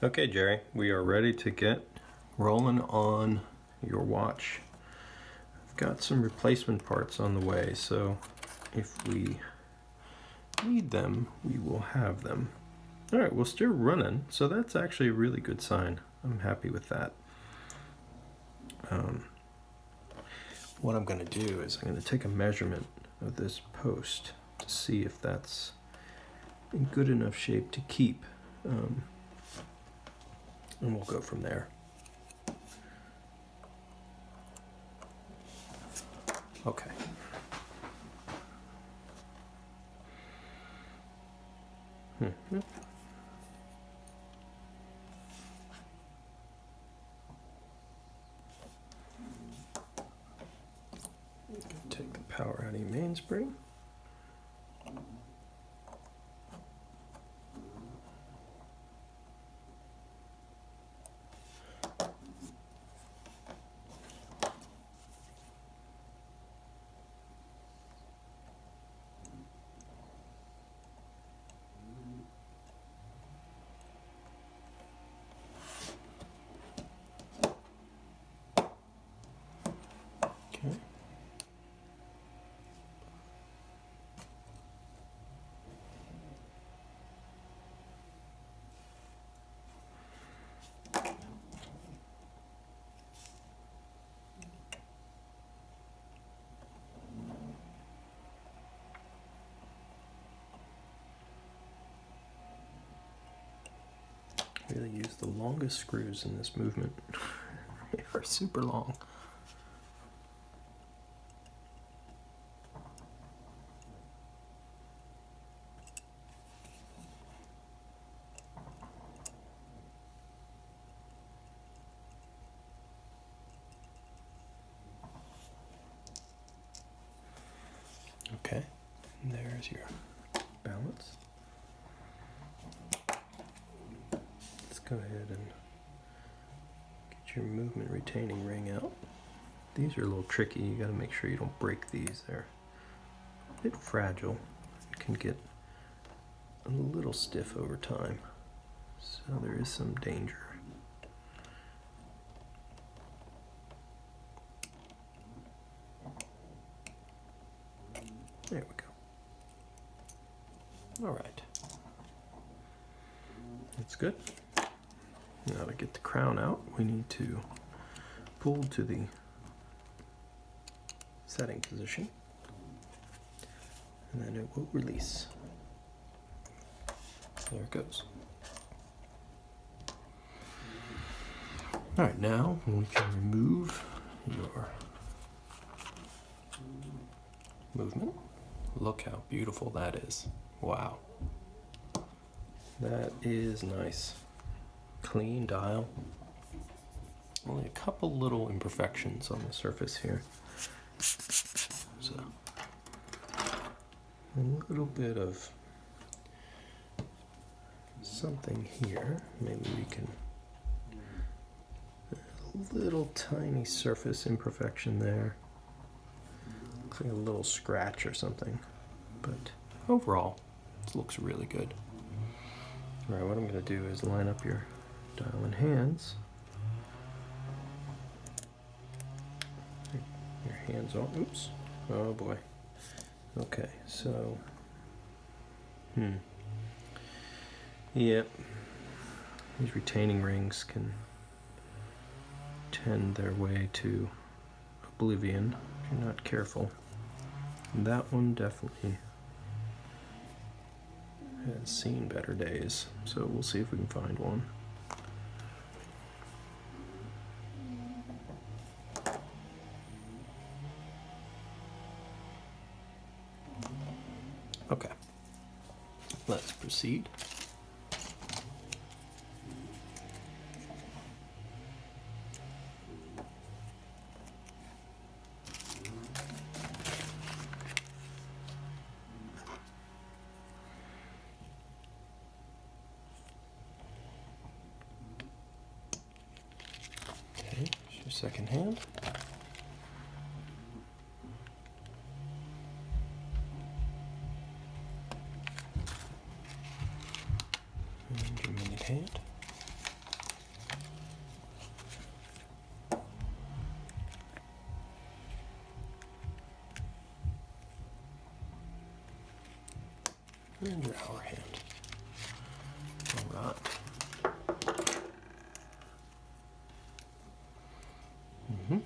Okay, Jerry, we are ready to get rolling on your watch. I've got some replacement parts on the way, so if we need them, we will have them. All right, we're still running, so that's actually a really good sign. I'm happy with that. What I'm going to do is I'm going to take a measurement of this post to see if that's in good enough shape to keep. And we'll go from there. Okay. Take the power out of your mainspring. Okay. Really use the longest screws in this movement. They are super long. Okay, and there's your balance. Let's go ahead and get your movement retaining ring out. These are a little tricky. You got to make sure you don't break these. They're a bit fragile. It can get a little stiff over time, so there is some danger. There we go. All right. That's good. Now to get the crown out, we need to pull to the setting position, and then it will release. There it goes. All right, now we can remove your movement. Look how beautiful that is. Wow. That is nice. Clean dial. Only a couple little imperfections on the surface here. So, a little bit of something here. Maybe we can, a little tiny surface imperfection there. Looks like a little scratch or something. But overall, it looks really good. All right, what I'm going to do is line up your dial and hands. Your hands on, oops, oh boy. Okay, so, yep, these retaining rings can tend their way to oblivion if you're not careful. And that one definitely has seen better days, so we'll see if we can find one. Okay, let's proceed. Okay, here's your second hand. And your mini hand. And your hour hand. All right. Mm-hmm.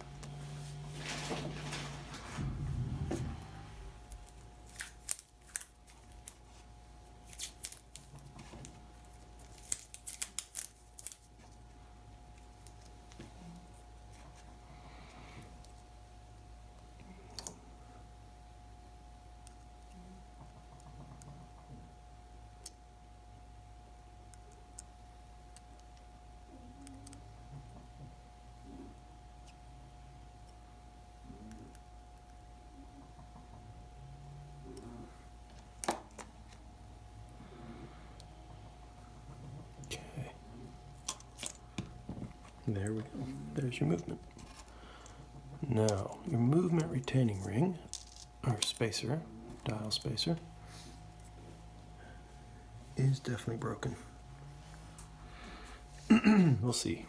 Okay. There we go. There's your movement. Now, your movement retaining ring, or spacer, dial spacer, is definitely broken. We'll see.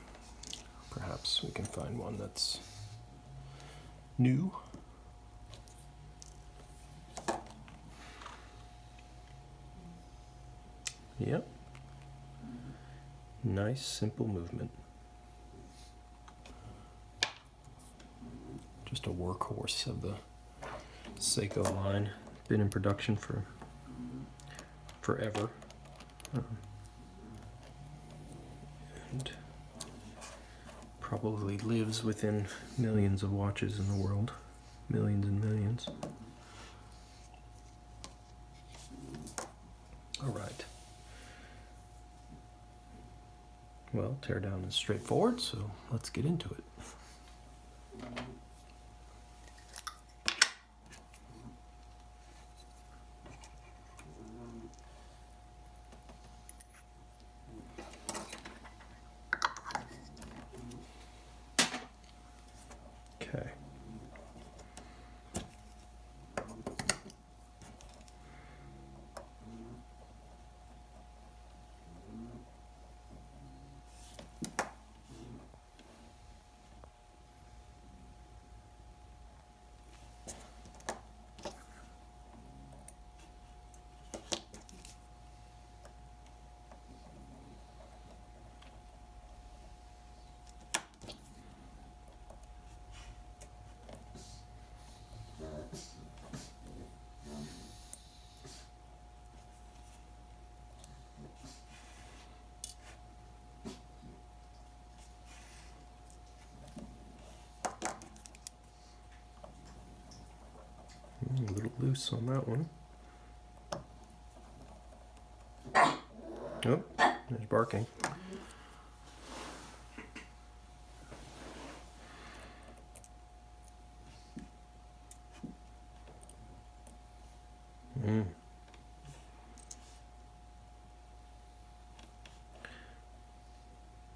Perhaps we can find one that's new. Yep. Nice, simple movement. Just a workhorse of the Seiko line. Been in production for forever. And probably lives within millions of watches in the world. Millions and millions. All right. Well, teardown is straightforward, so let's get into it. Okay. A little loose on that one. Oh, there's barking.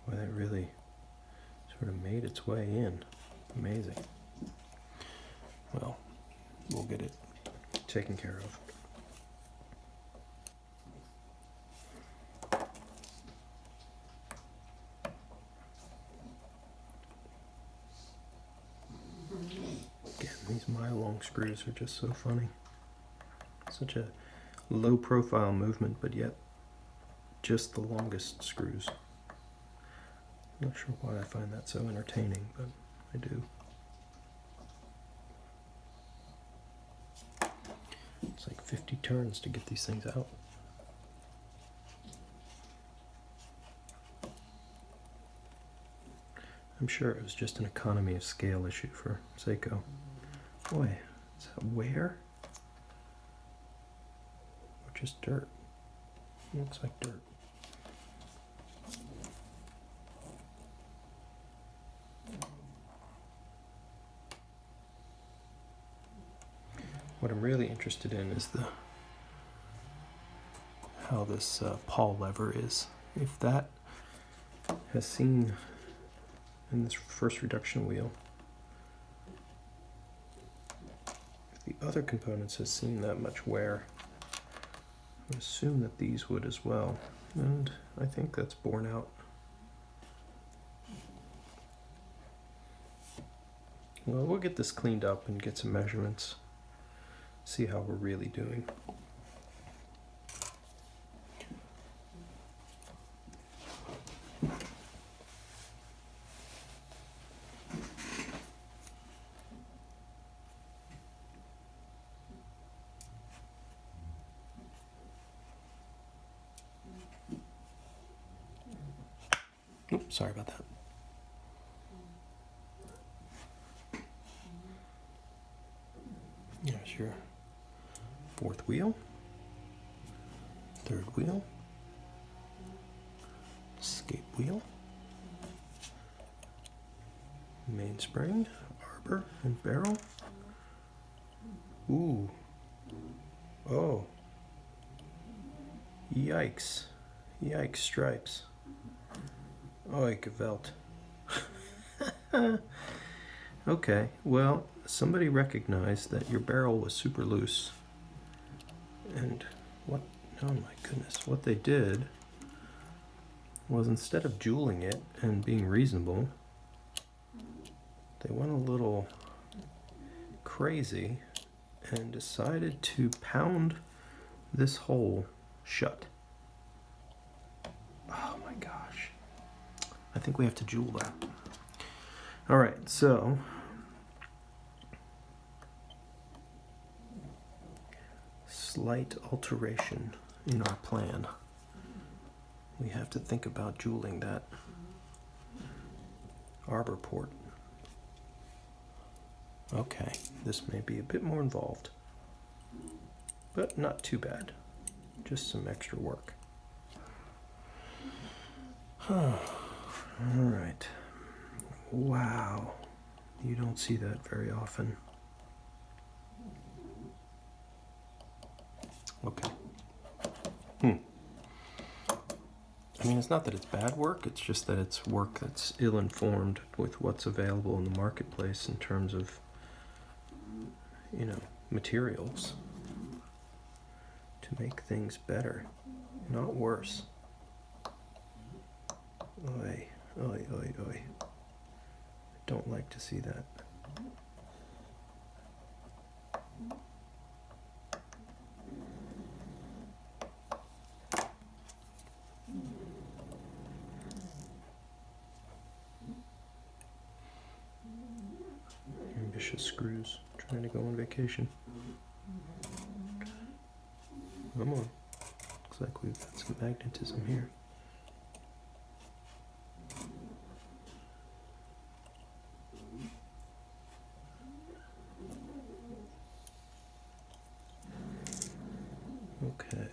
Well, that really sort of made its way in. Amazing. Well, we'll get it taken care of. Again, these mile-long screws are just so funny. Such a low-profile movement, but yet just the longest screws. Not sure why I find that so entertaining, but I do. It's like 50 turns to get these things out. I'm sure it was just an economy of scale issue for Seiko. Boy, is that wear? Or just dirt? It looks like dirt. What I'm really interested in is how this pawl lever is. If that has seen in this first reduction wheel, if the other components has seen that much wear, I would assume that these would as well, and I think that's borne out. Well, we'll get this cleaned up and get some measurements, see how we're really doing. Oops, sorry about that. There's your fourth wheel, third wheel, escape wheel, mainspring, arbor, and barrel. Ooh. Oh. Yikes. Yikes stripes. Oi, geweld. Okay, well, somebody recognized that your barrel was super loose. And what, oh my goodness, what they did was instead of jeweling it and being reasonable, they went a little crazy and decided to pound this hole shut. Oh my gosh. I think we have to jewel that. All right, so slight alteration in our plan. We have to think about jeweling that arbor port. Okay, this may be a bit more involved, but not too bad. Just some extra work. All right. Wow. You don't see that very often. Okay. I mean, it's not that it's bad work, it's just that it's work that's ill-informed with what's available in the marketplace in terms of, you know, materials to make things better, not worse. Oi, oi, oi, oi. Don't like to see that. Ambitious screws, trying to go on vacation. Come on. Looks like we've got some magnetism here. Okay.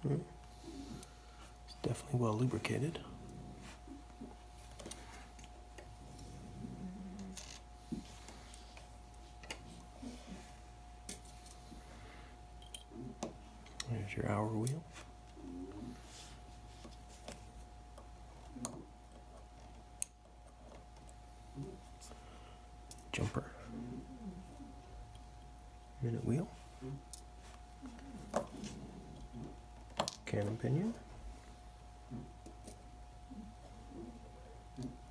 It's definitely well lubricated. There's your hour wheel. Jumper. Minute wheel. Cannon pinion.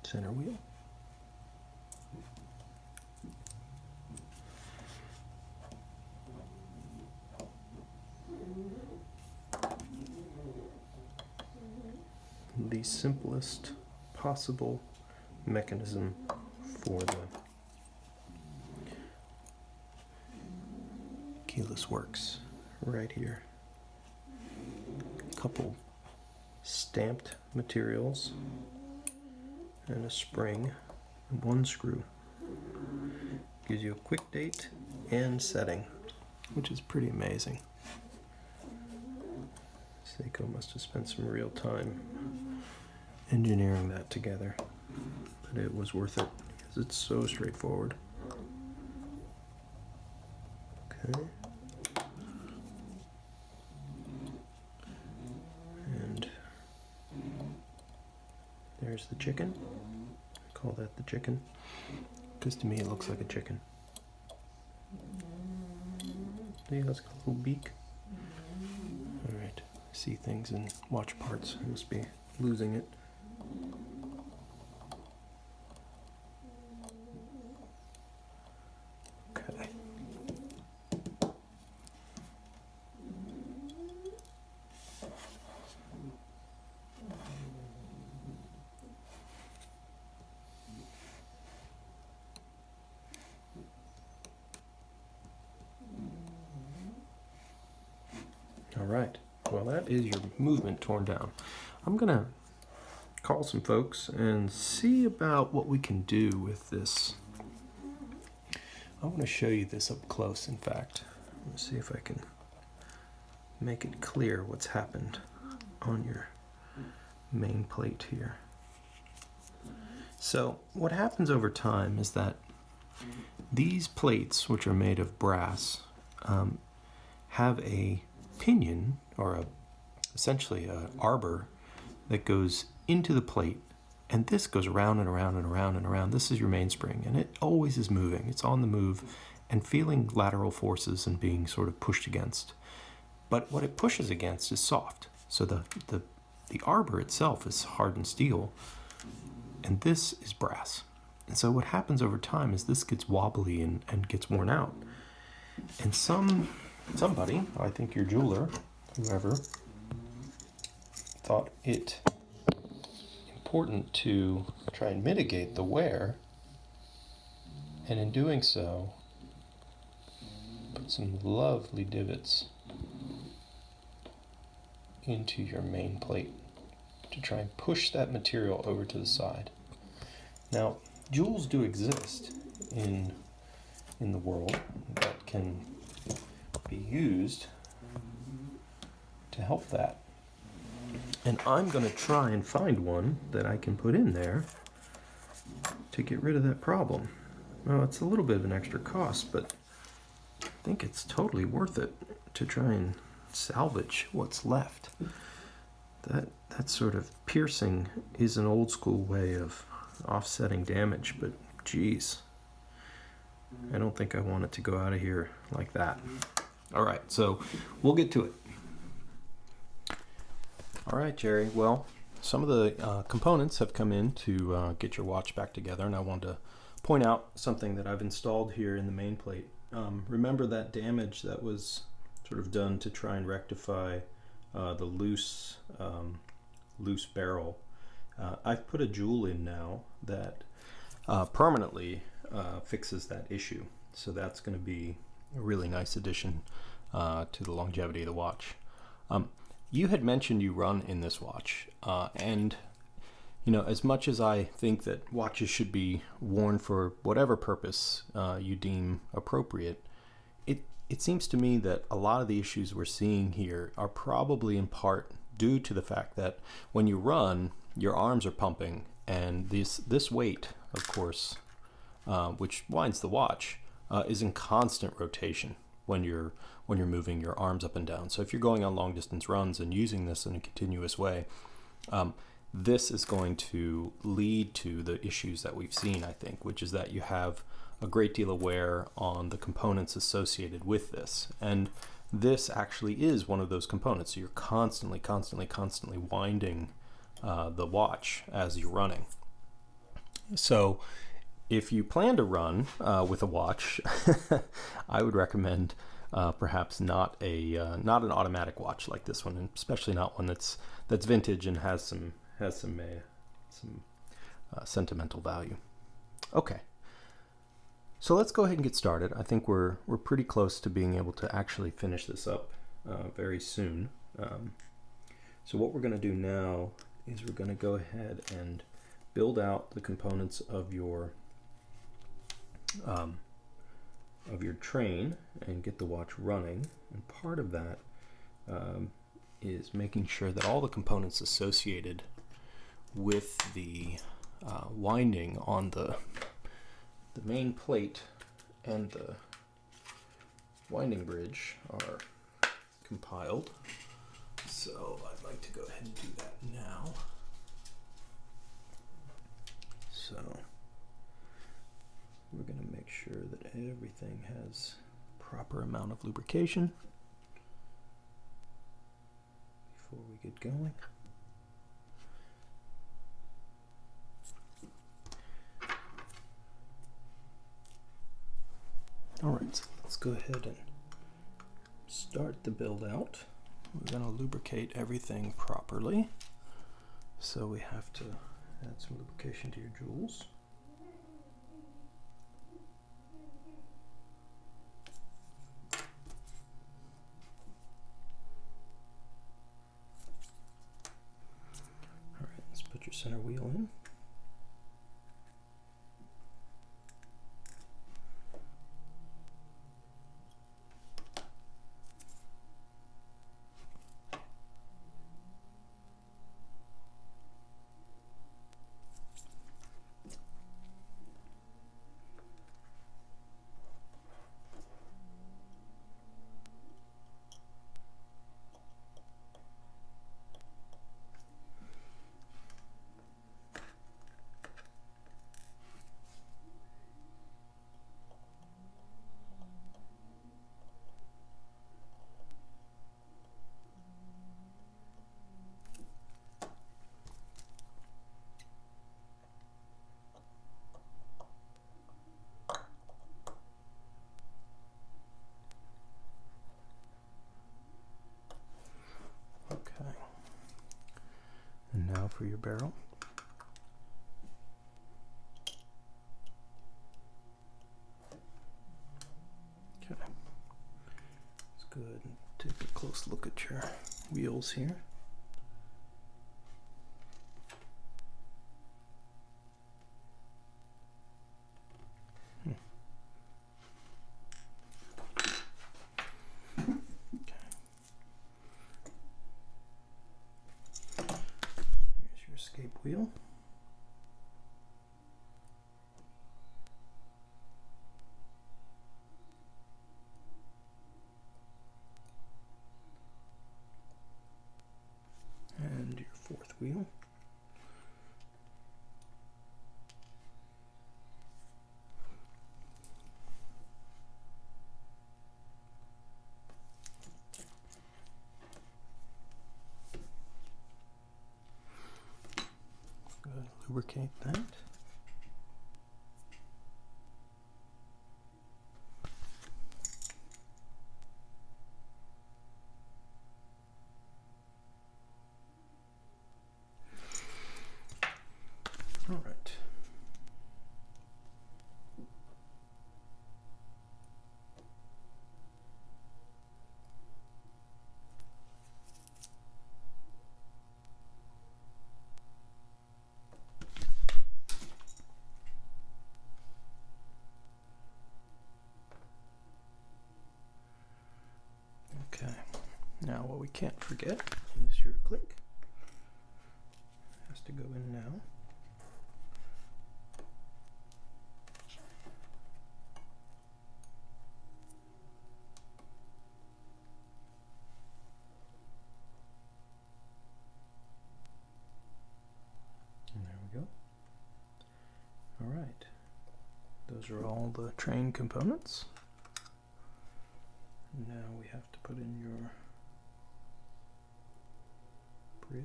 Center wheel. The simplest possible mechanism for the keyless works right here. A couple stamped materials and a spring and one screw. Gives you a quick date and setting, which is pretty amazing. Seiko must have spent some real time engineering that together, but it was worth it because it's so straightforward. Okay. And there's the chicken. I call that the chicken because to me it looks like a chicken. Yeah, it's got a little beak. Alright, I see things in watch parts. I must be losing it. Okay. All right. Well, well, that is your movement torn down. I'm gonna call some folks and see about what we can do with this. I want to show you this up close, in fact. Let's see if I can make it clear what's happened on your main plate here. So what happens over time is that these plates, which are made of brass, have a pinion, or essentially an arbor, that goes into the plate, and this goes around and around and around and around. This is your mainspring, and it always is moving. It's on the move and feeling lateral forces and being sort of pushed against. But what it pushes against is soft. So the arbor itself is hardened steel, and this is brass. And so what happens over time is this gets wobbly and gets worn out. And somebody, I think your jeweler, whoever, thought it important to try and mitigate the wear, and in doing so, put some lovely divots into your main plate to try and push that material over to the side. Now, jewels do exist in the world that can be used to help that. And I'm going to try and find one that I can put in there to get rid of that problem. Well, it's a little bit of an extra cost, but I think it's totally worth it to try and salvage what's left. That sort of piercing is an old school way of offsetting damage, but geez, I don't think I want it to go out of here like that. All right, so we'll get to it. All right, Jerry. Well, some of the components have come in to get your watch back together, and I wanted to point out something that I've installed here in the main plate. Remember that damage that was sort of done to try and rectify the loose barrel? I've put a jewel in now that permanently fixes that issue. So that's going to be a really nice addition to the longevity of the watch. You had mentioned you run in this watch, and you know, as much as I think that watches should be worn for whatever purpose you deem appropriate, it seems to me that a lot of the issues we're seeing here are probably in part due to the fact that when you run, your arms are pumping, and this weight, of course, which winds the watch, is in constant rotation when you're moving your arms up and down. So if you're going on long distance runs and using this in a continuous way, this is going to lead to the issues that we've seen, I think, which is that you have a great deal of wear on the components associated with this. And this actually is one of those components. So you're constantly winding the watch as you're running. So if you plan to run with a watch, I would recommend perhaps not an automatic watch like this one, and especially not one that's vintage and has some sentimental value. Okay, so let's go ahead and get started. I think we're pretty close to being able to actually finish this up very soon. So what we're going to do now is we're going to go ahead and build out the components of your train and get the watch running. And part of that is making sure that all the components associated with the winding on the main plate and the winding bridge are compiled. So I'd like to go ahead and do that now. So we're going to make sure that everything has proper amount of lubrication before we get going. All right, so let's go ahead and start the build out. We're going to lubricate everything properly. So we have to add some lubrication to your jewels. center wheel in. Okay. And now for your barrel. Okay. Let's go ahead and take a close look at your wheels here. Escape wheel. And your fourth wheel. Lubricate that. All right. Okay, now what we can't forget is your click. It has to go in now. And there we go. All right, those are all the train components. Now we have to put in your bridge.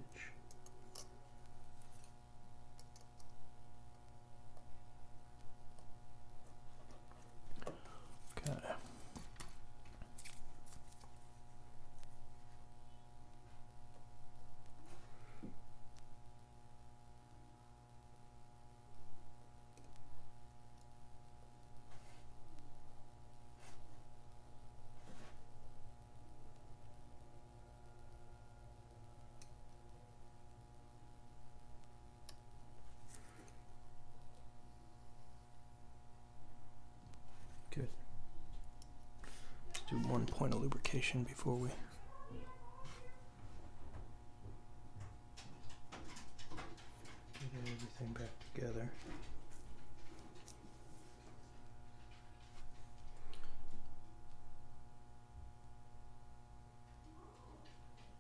Okay. Good. Let's do 1 point of lubrication before we get everything back together.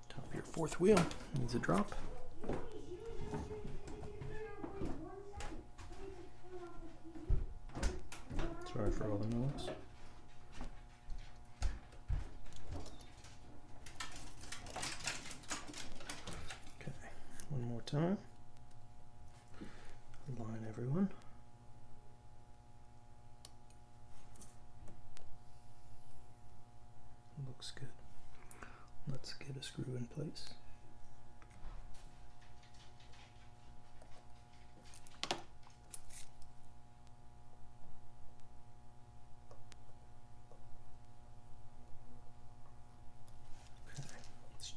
Top of your fourth wheel needs a drop. Sorry for all the noise. Okay, one more time. Align everyone. Looks good. Let's get a screw in place.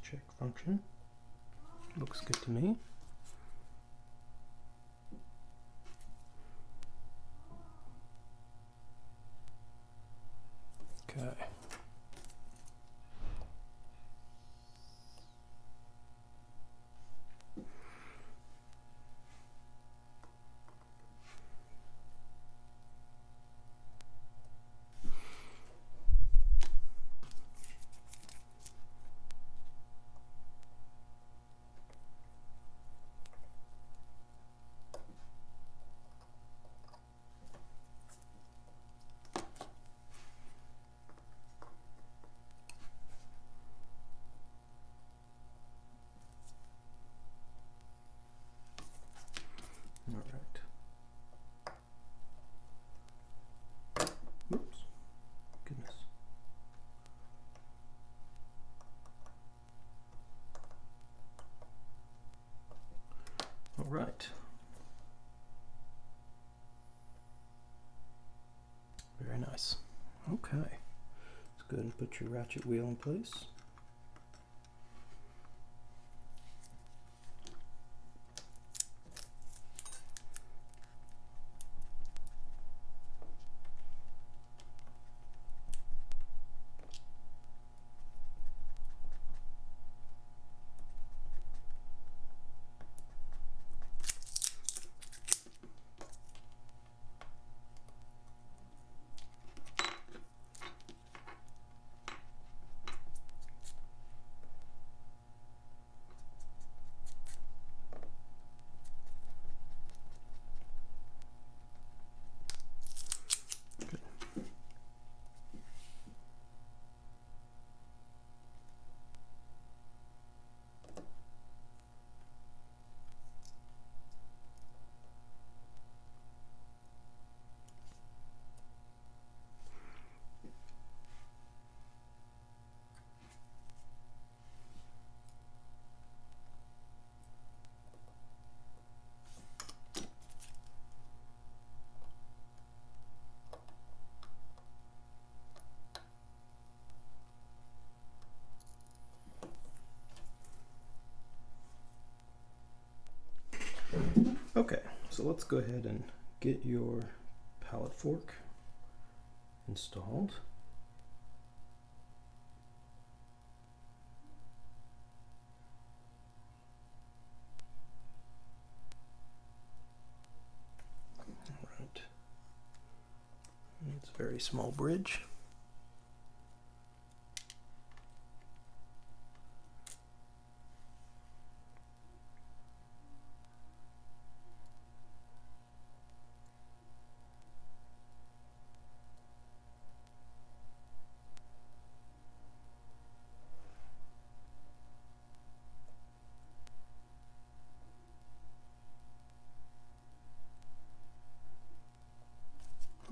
Check function. Looks good to me. Very nice. Okay, let's go ahead and put your ratchet wheel in place. Okay, so let's go ahead and get your pallet fork installed. All right. It's a very small bridge.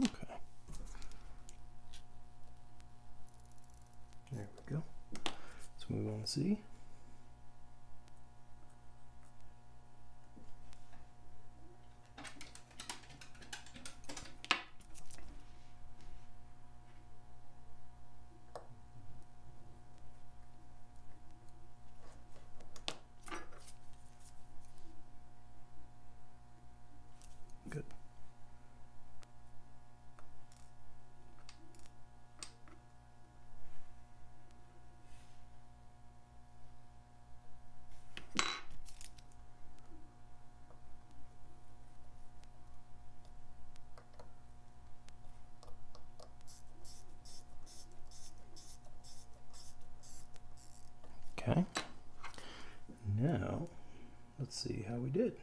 Okay. There we go. Let's move on to C. Good. Okay. Now, let's see how we did.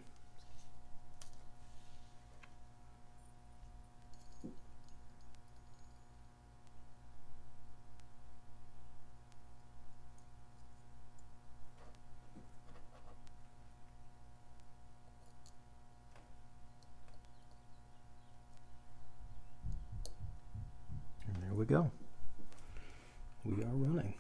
And there we go. We are running.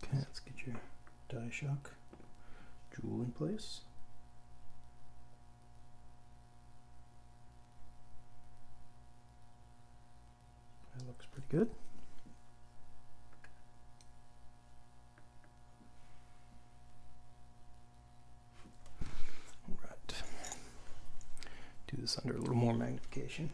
Okay, let's get your die shock jewel in place. That looks pretty good. All right. Do this under a little more magnification.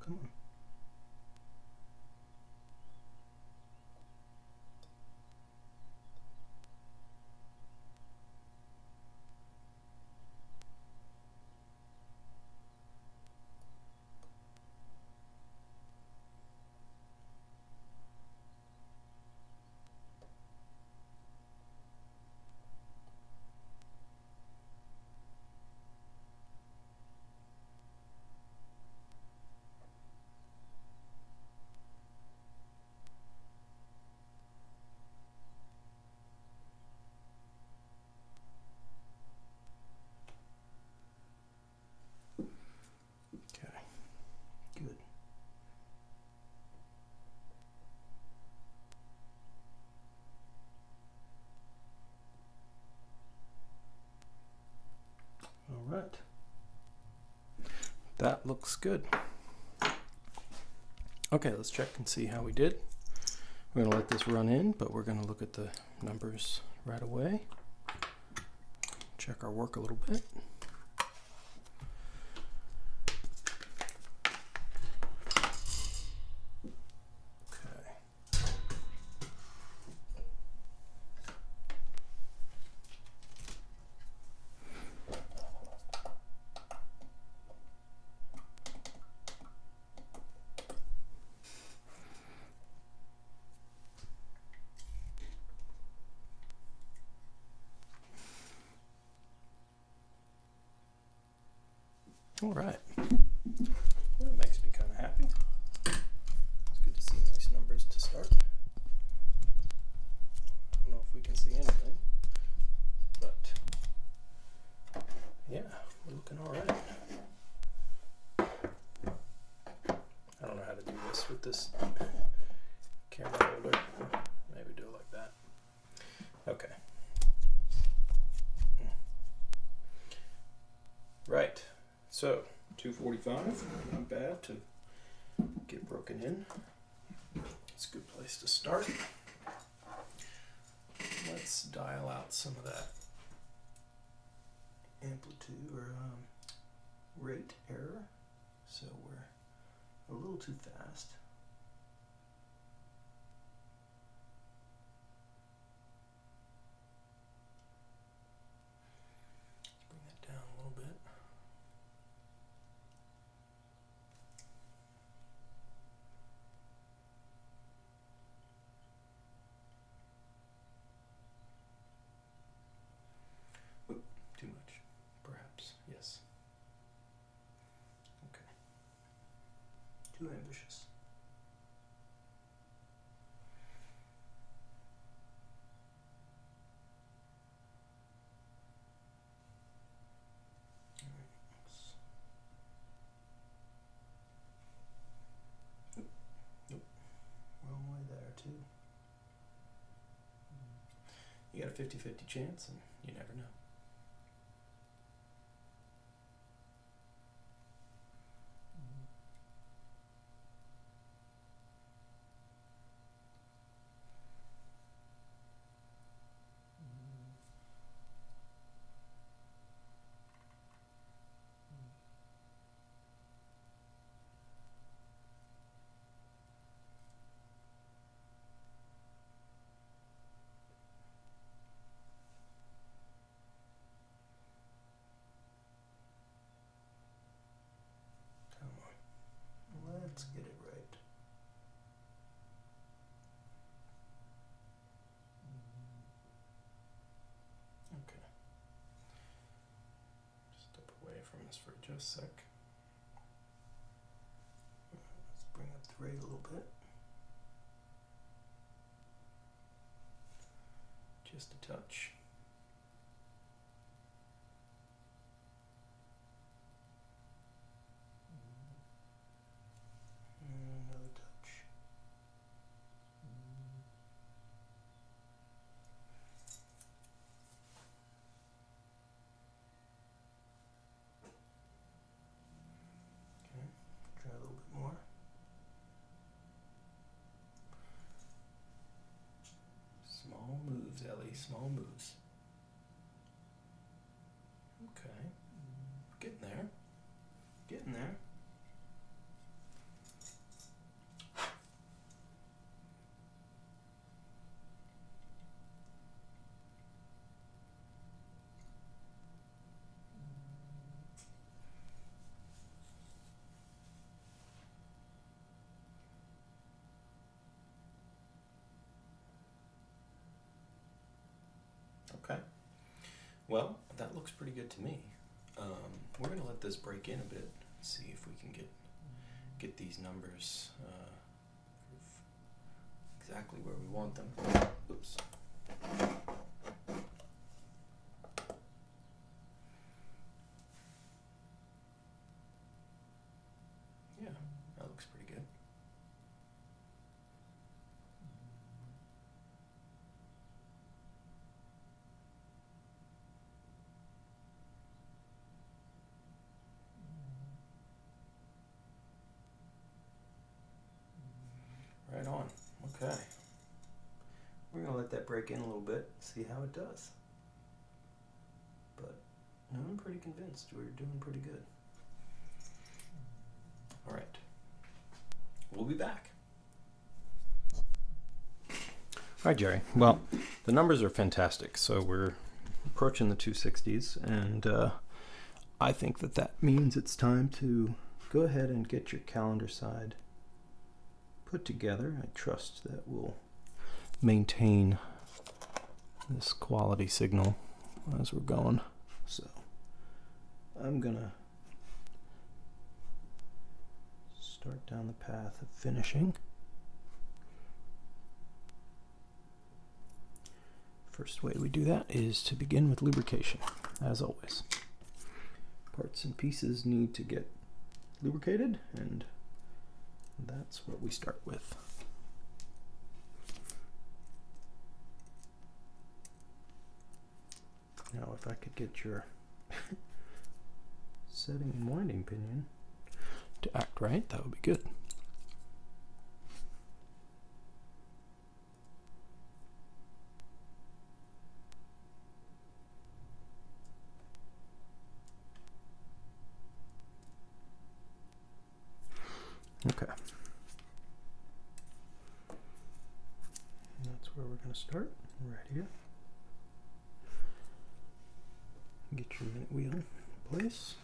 Come on. That looks good. Okay, let's check and see how we did. We're going to let this run in, but we're going to look at the numbers right away. Check our work a little bit. All right, well, that makes me kind of happy. It's good to see nice numbers to start. I don't know if we can see anything, but yeah, we're looking all right. I don't know how to do this with this camera holder. Maybe do it like that. Okay. Right. So, 245, not bad to get broken in. It's a good place to start. Let's dial out some of that amplitude or rate error. So we're a little too fast. Let's bring that down a little bit. Too much, perhaps, yes. Okay. Too ambitious. Nope. Wrong way there, too. You got a 50-50 chance, and you never know. Let's get it right. Okay. Step away from this for just a sec. Let's bring up the rate a little bit. Just a touch. Another touch. Okay, try a little bit more. Small moves, Ellie, small moves. Okay, getting there, getting there. Okay. Well, that looks pretty good to me. We're going to let this break in a bit, see if we can get these numbers exactly where we want them. Oops. Yeah, that looks pretty good. Okay. We're going to let that break in a little bit, see how it does. But no, I'm pretty convinced we're doing pretty good. All right. We'll be back. All right, Jerry. Well, the numbers are fantastic. So we're approaching the 260s, and I think that means it's time to go ahead and get your calendar side put together. I trust that we'll maintain this quality signal as we're going. So I'm gonna start down the path of finishing. First way we do that is to begin with lubrication, as always. Parts and pieces need to get lubricated, and that's what we start with. Now, if I could get your setting and winding pinion to act right, that would be good. Okay. And that's where we're going to start, right here. Get your minute wheel in place.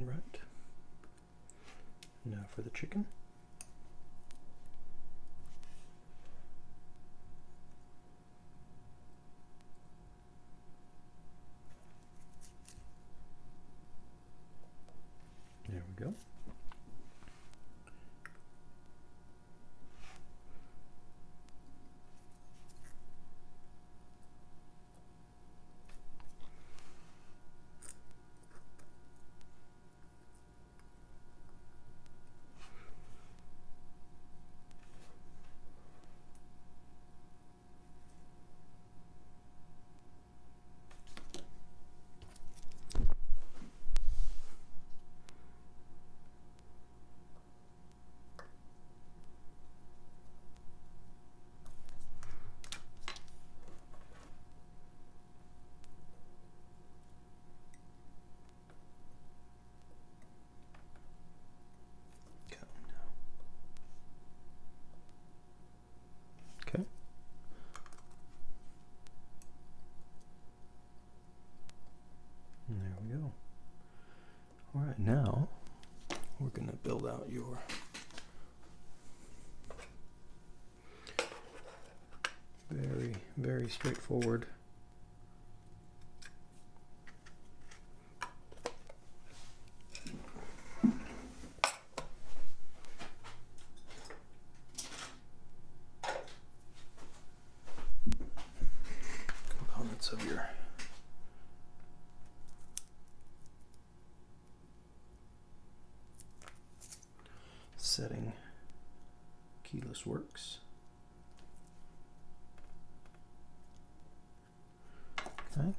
Right. Now for the chicken. There we go. Okay. And there we go. All right, now we're going to build out your very straightforward components of your setting keyless works. Okay.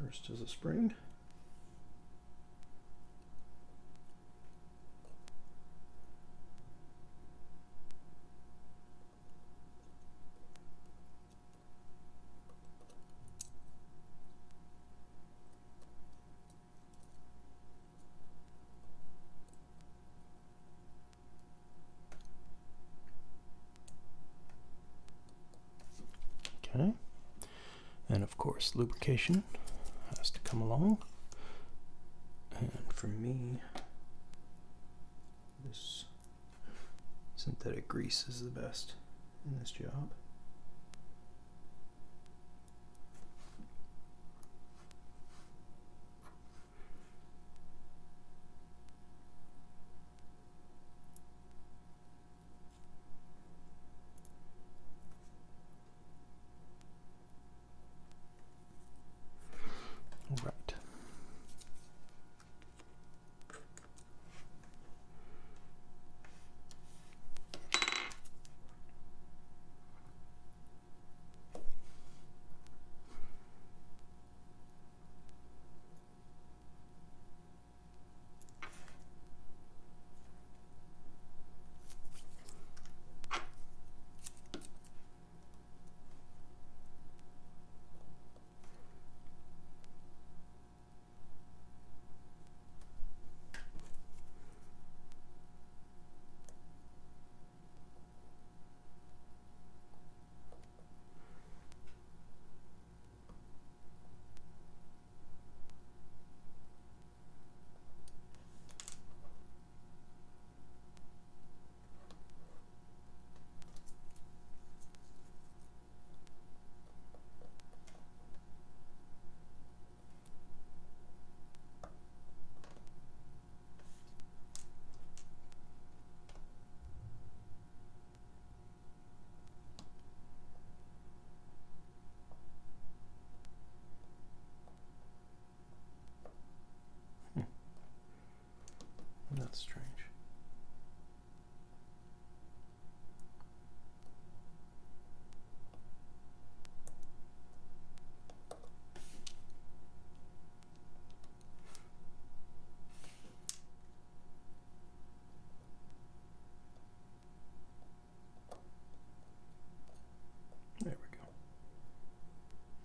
First is a spring. Okay. And of course, lubrication has to come along. And for me, this synthetic grease is the best in this job.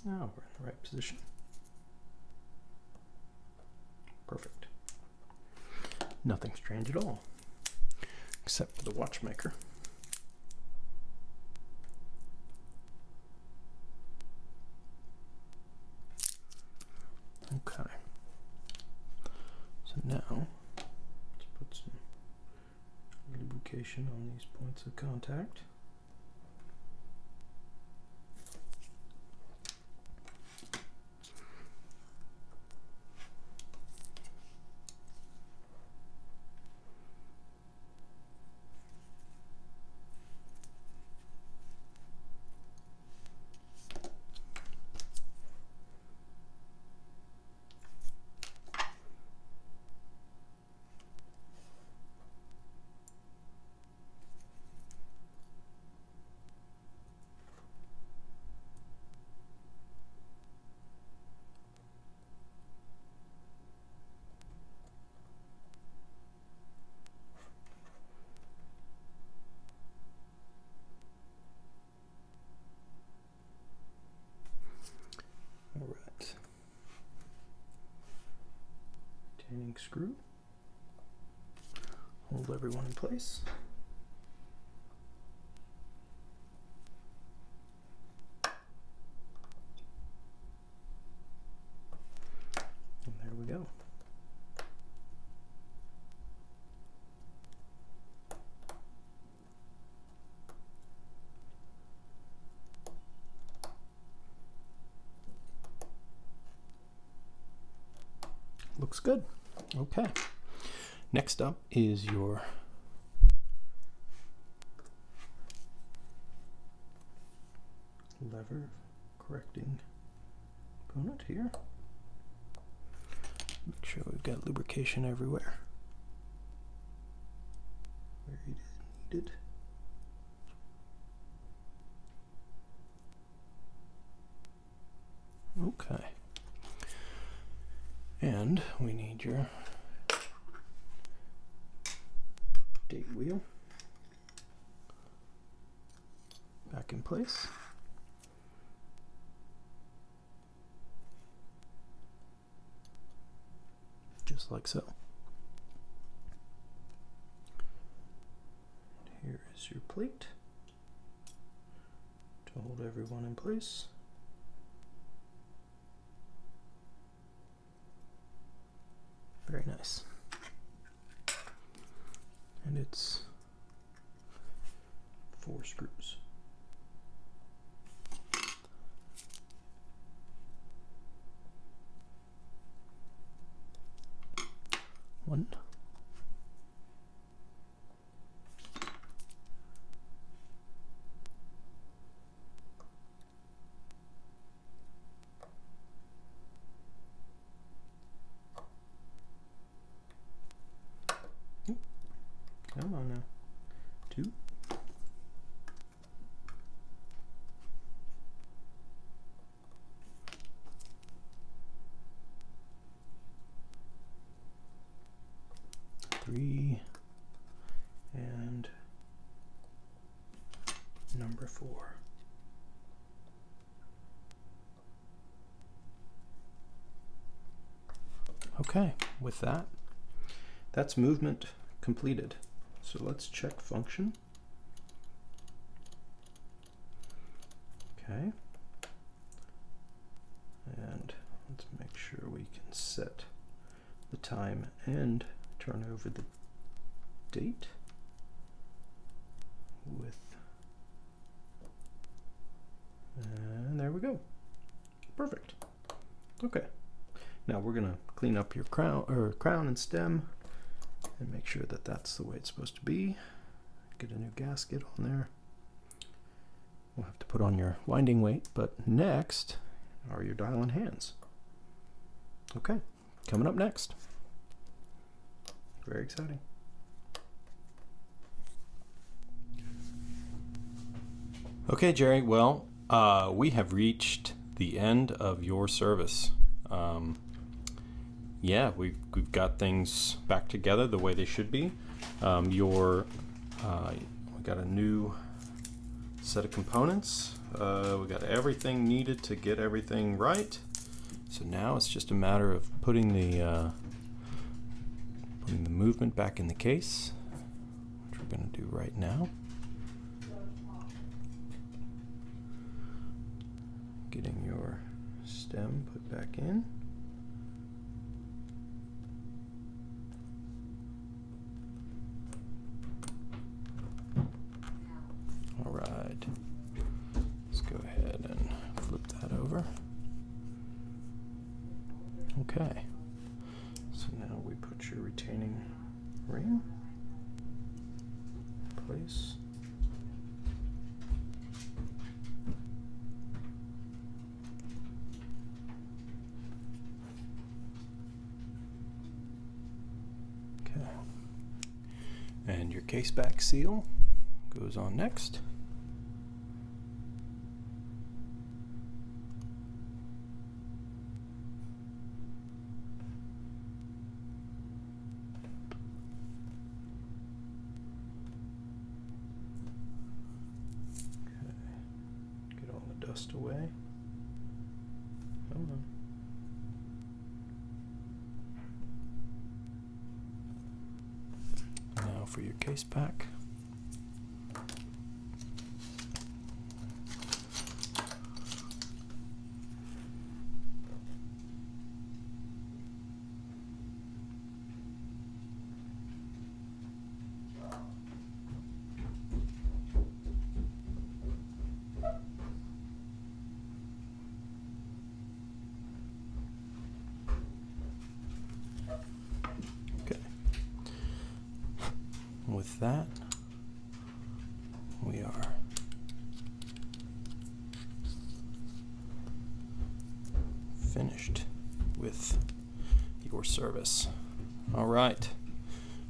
Now we're in the right position. Perfect. Nothing strange at all, except for the watchmaker. Okay. So now, let's put some lubrication on these points of contact. All right. Retaining screw. Hold everyone in place. And there we go. Looks good. Okay. Next up is your lever correcting component here. Make sure we've got lubrication everywhere where it is needed. Okay. And we need your date wheel back in place. Just like so. And here is your plate to hold everyone in place. Very nice. And it's 4 screws. One. Come on now. 2. 3. And number 4. Okay, with that, that's movement completed. So let's check function. Okay. And let's make sure we can set the time and turn over the date with, and there we go. Perfect. Okay. Now we're gonna clean up your crown and stem and make sure that that's the way it's supposed to be. Get a new gasket on there. We'll have to put on your winding weight, but next are your dial and hands. Okay, coming up next. Very exciting. Okay, Jerry, well, we have reached the end of your service. Yeah, we've got things back together the way they should be. We got a new set of components. We got everything needed to get everything right. So now it's just a matter of putting the movement back in the case, which we're going to do right now. Getting your stem put back in. All right, let's go ahead and flip that over. Okay, so now we put your retaining ring in place. Okay, and your case back seal goes on next. Dust away. Come on. Now for your case back. With that, we are finished with your service. All right.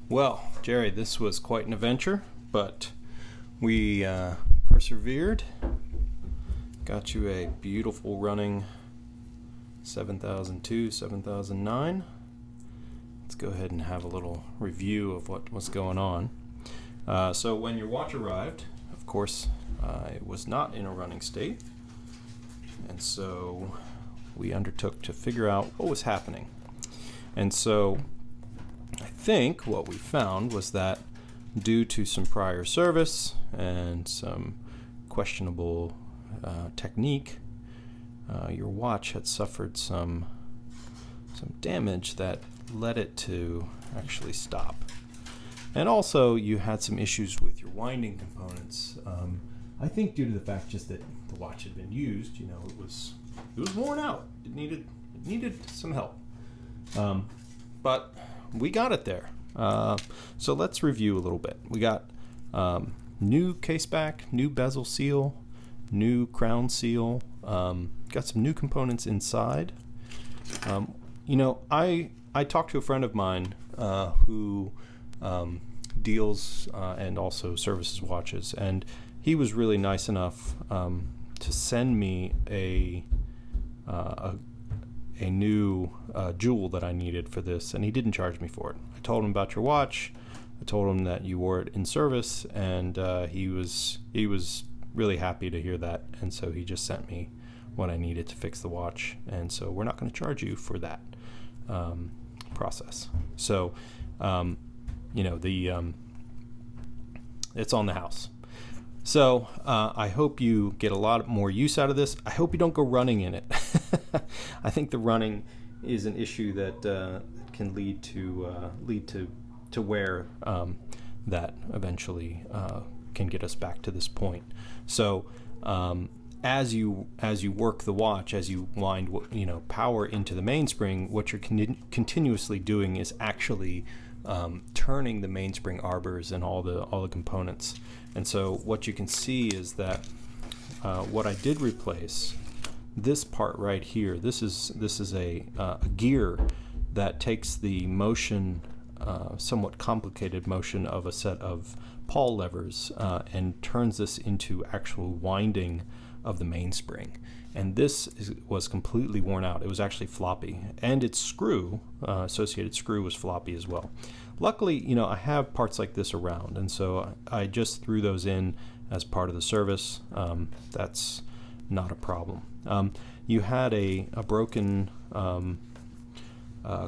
Well, Jerry, this was quite an adventure, but we persevered. Got you a beautiful running 7002, 7009. Let's go ahead and have a little review of what was going on. So when your watch arrived, of course, it was not in a running state. And so we undertook to figure out what was happening. And so I think what we found was that due to some prior service and some questionable technique, your watch had suffered some damage that led it to actually stop. And also you had some issues with your winding components. I think due to the fact just that the watch had been used, you know, it was worn out. It needed some help. But we got it there. So let's review a little bit. We got new case back, new bezel seal, new crown seal, got some new components inside. You know, I talked to a friend of mine who deals and also services watches, and he was really nice enough to send me a new jewel that I needed for this, and he didn't charge me for it. I told him about your watch. I told him that you wore it in service, and he was really happy to hear that, and so he just sent me what I needed to fix the watch, and so we're not going to charge you for that process. So you know, it's on the house. So I hope you get a lot more use out of this. I hope you don't go running in it. I think the running is an issue that can lead to wear that eventually can get us back to this point. So as you work the watch, as you wind power into the mainspring, what you're continuously doing is actually turning the mainspring arbors and all the components. And so what you can see is that what I did replace, this part right here, this is a gear that takes the motion, somewhat complicated motion of a set of pawl levers and turns this into actual winding of the mainspring. And this was completely worn out. It was actually floppy, and its screw, associated screw, was floppy as well. Luckily, you know, I have parts like this around, and so I just threw those in as part of the service. That's not a problem. You had a broken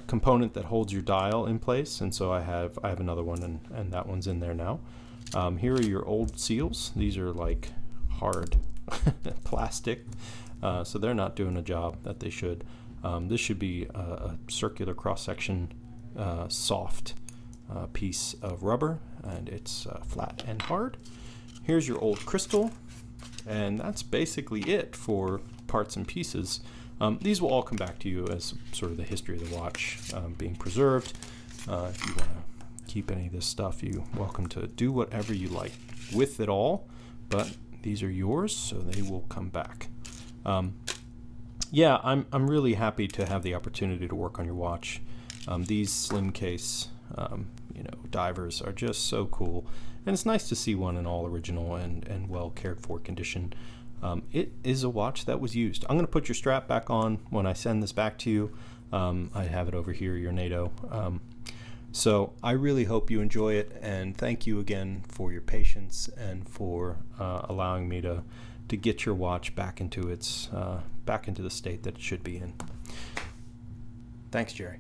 component that holds your dial in place, and so I have another one, and that one's in there now. Here are your old seals. These are like hard plastic, so they're not doing a job that they should. This should be a circular cross-section soft piece of rubber, and it's flat and hard. Here's your old crystal, and that's basically it for parts and pieces. These will all come back to you as sort of the history of the watch being preserved. If you want to keep any of this stuff, you're welcome to do whatever you like with it all, but these are yours, so they will come back. Yeah, I'm really happy to have the opportunity to work on your watch. These slim case divers are just so cool, and it's nice to see one in all original and well cared for condition. It is a watch that was used. I'm going to put your strap back on when I send this back to you. I have it over here, your NATO. So I really hope you enjoy it, and thank you again for your patience and for allowing me to get your watch back into the state that it should be in. Thanks, Jerry.